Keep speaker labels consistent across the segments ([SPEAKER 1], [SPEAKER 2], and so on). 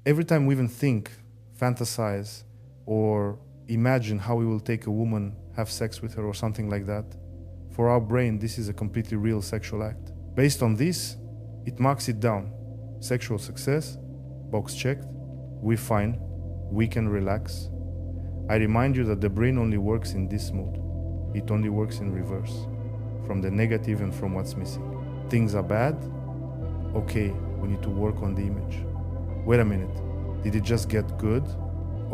[SPEAKER 1] Every time we even think, fantasize, or imagine how we will take a woman, have sex with her or something like that, for our brain, this is a completely real sexual act. Based on this, it marks it down. Sexual success, box checked, we're fine, we can relax. I remind you that the brain only works in this mode. It only works in reverse, from the negative and from what's missing. Things are bad, okay, we need to work on the image. Wait a minute, did it just get good?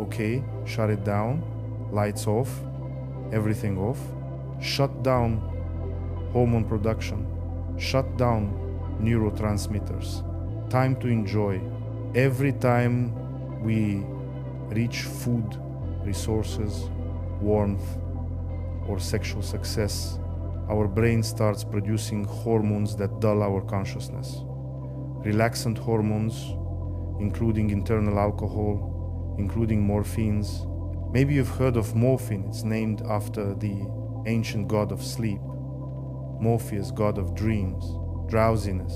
[SPEAKER 1] Okay, shut it down, lights off, everything off. Shut down hormone production, shut down neurotransmitters. Time to enjoy. Every time we reach food, resources, warmth, or sexual success, our brain starts producing hormones that dull our consciousness. Relaxant hormones, including internal alcohol, including morphines. Maybe you've heard of morphine. It's named after the ancient god of sleep. Morpheus, god of dreams, drowsiness,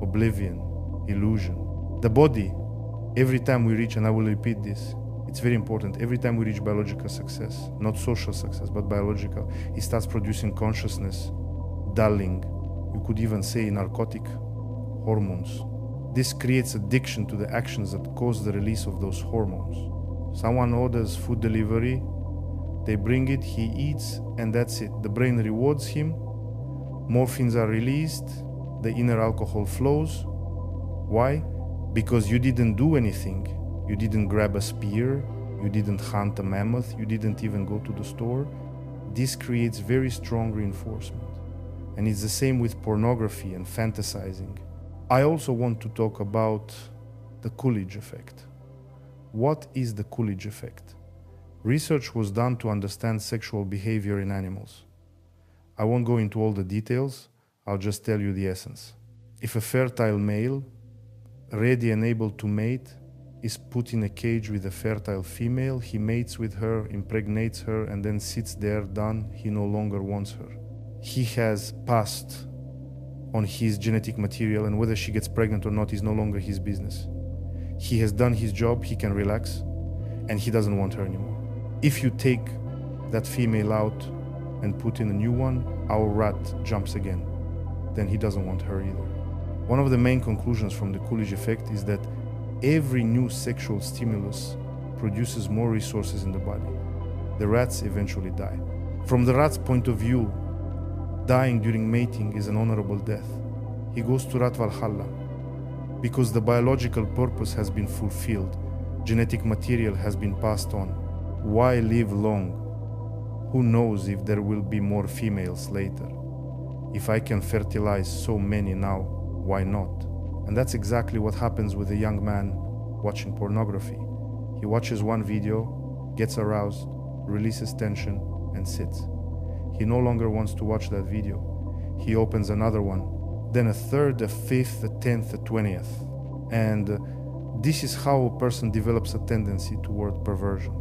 [SPEAKER 1] oblivion, illusion. The body, every time we reach, and I will repeat this, it's very important, every time we reach biological success, not social success, but biological, it starts producing consciousness, dulling, you could even say narcotic hormones. This creates addiction to the actions that cause the release of those hormones. Someone orders food delivery, they bring it, he eats, and that's it. The brain rewards him, morphines are released, the inner alcohol flows. Why? Because you didn't do anything. You didn't grab a spear, you didn't hunt a mammoth, you didn't even go to the store. This creates very strong reinforcement. And it's the same with pornography and fantasizing. I also want to talk about the Coolidge effect. What is the Coolidge effect? Research was done to understand sexual behavior in animals. I won't go into all the details, I'll just tell you the essence. If a fertile male, ready and able to mate, is put in a cage with a fertile female, he mates with her, impregnates her, and then sits there done, he no longer wants her. He has passed on his genetic material, and whether she gets pregnant or not is no longer his business. He has done his job, he can relax, and he doesn't want her anymore. If you take that female out and put in a new one, our rat jumps again. Then he doesn't want her either. One of the main conclusions from the Coolidge effect is that every new sexual stimulus produces more resources in the body. The rats eventually die. From the rat's point of view, dying during mating is an honorable death. He goes to Rat Valhalla because the biological purpose has been fulfilled. Genetic material has been passed on. Why live long? Who knows if there will be more females later? If I can fertilize so many now, why not? And that's exactly what happens with a young man watching pornography. He watches one video, gets aroused, releases tension, and sits. He no longer wants to watch that video. He opens another one, then a third, a fifth, a 10th, a 20th. And this is how a person develops a tendency toward perversion.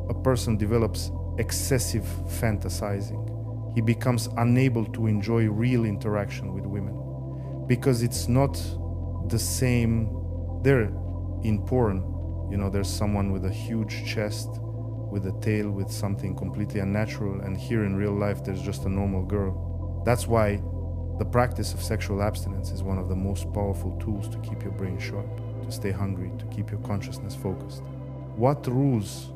[SPEAKER 1] A person develops excessive fantasizing. He becomes unable to enjoy real interaction with women because it's not the same. There in porn, there's someone with a huge chest, with a tail, with something completely unnatural, and here in real life there's just a normal girl. That's why the practice of sexual abstinence is one of the most powerful tools to keep your brain sharp, to stay hungry, to keep your consciousness focused. What rules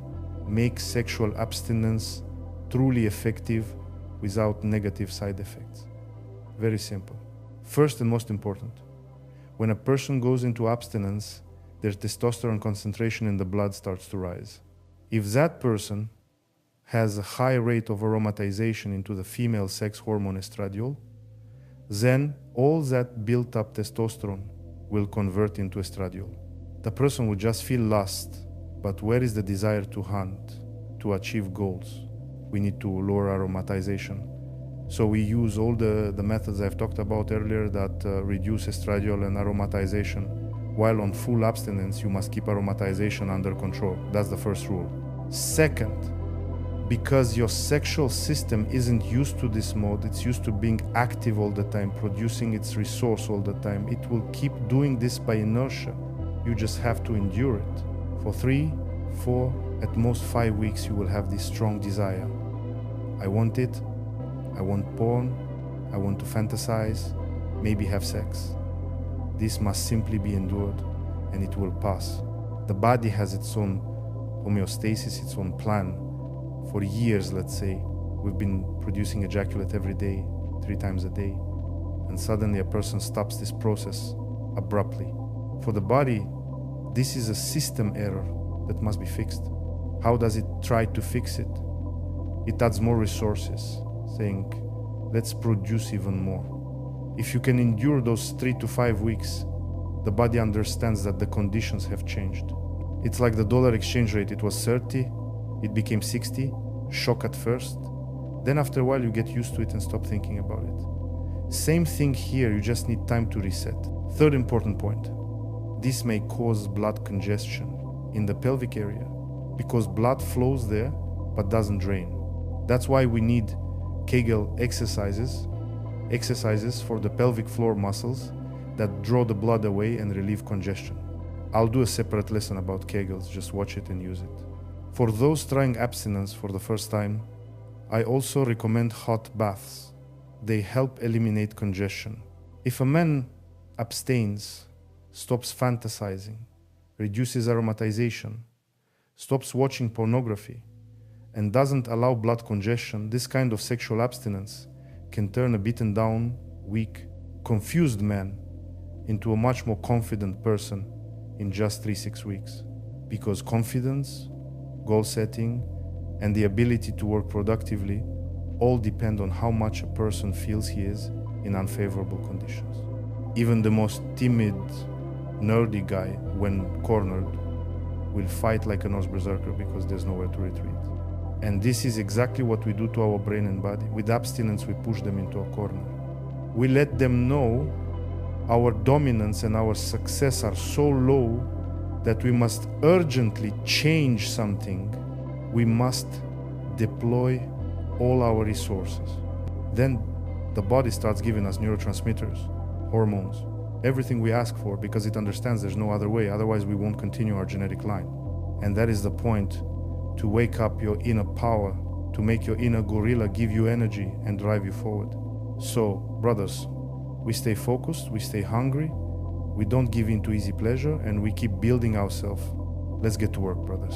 [SPEAKER 1] make sexual abstinence truly effective without negative side effects? Very simple. First and most important, when a person goes into abstinence, their testosterone concentration in the blood starts to rise. If that person has a high rate of aromatization into the female sex hormone estradiol, then all that built up testosterone will convert into estradiol. The person will just feel lust, but where is the desire to hunt, to achieve goals? We need to lower aromatization. So we use all the methods I've talked about earlier that reduce estradiol and aromatization. While on full abstinence, you must keep aromatization under control. That's the first rule. Second, because your sexual system isn't used to this mode, it's used to being active all the time, producing its resource all the time, it will keep doing this by inertia. You just have to endure it. For 3, 4, at most 5 weeks, you will have this strong desire. I want it. I want porn. I want to fantasize, maybe have sex. This must simply be endured, and it will pass. The body has its own homeostasis, its own plan. For years, let's say, we've been producing ejaculate every day, 3 times a day, and suddenly a person stops this process abruptly. For the body, this is a system error that must be fixed. How does it try to fix it? It adds more resources, saying, let's produce even more. If you can endure those 3 to 5 weeks, the body understands that the conditions have changed. It's like the dollar exchange rate. It was 30, it became 60, shock at first. Then after a while you get used to it and stop thinking about it. Same thing here, you just need time to reset. Third important point. This may cause blood congestion in the pelvic area because blood flows there but doesn't drain. That's why we need Kegel exercises for the pelvic floor muscles that draw the blood away and relieve congestion. I'll do a separate lesson about Kegels, just watch it and use it. For those trying abstinence for the first time, I also recommend hot baths. They help eliminate congestion. If a man abstains, stops fantasizing, reduces aromatization, stops watching pornography, and doesn't allow blood congestion, this kind of sexual abstinence can turn a beaten down, weak, confused man into a much more confident person in just 3-6 weeks. Because confidence, goal setting, and the ability to work productively all depend on how much a person feels he is in unfavorable conditions. Even the most timid, nerdy guy, when cornered, will fight like a Norse berserker because there's nowhere to retreat. And this is exactly what we do to our brain and body. With abstinence, we push them into a corner. We let them know our dominance and our success are so low that we must urgently change something. We must deploy all our resources. Then the body starts giving us neurotransmitters, hormones, everything we ask for because it understands there's no other way. Otherwise, we won't continue our genetic line. And that is the point, to wake up your inner power, to make your inner gorilla give you energy and drive you forward. So, brothers, we stay focused, we stay hungry, we don't give in to easy pleasure, and we keep building ourselves. Let's get to work, brothers.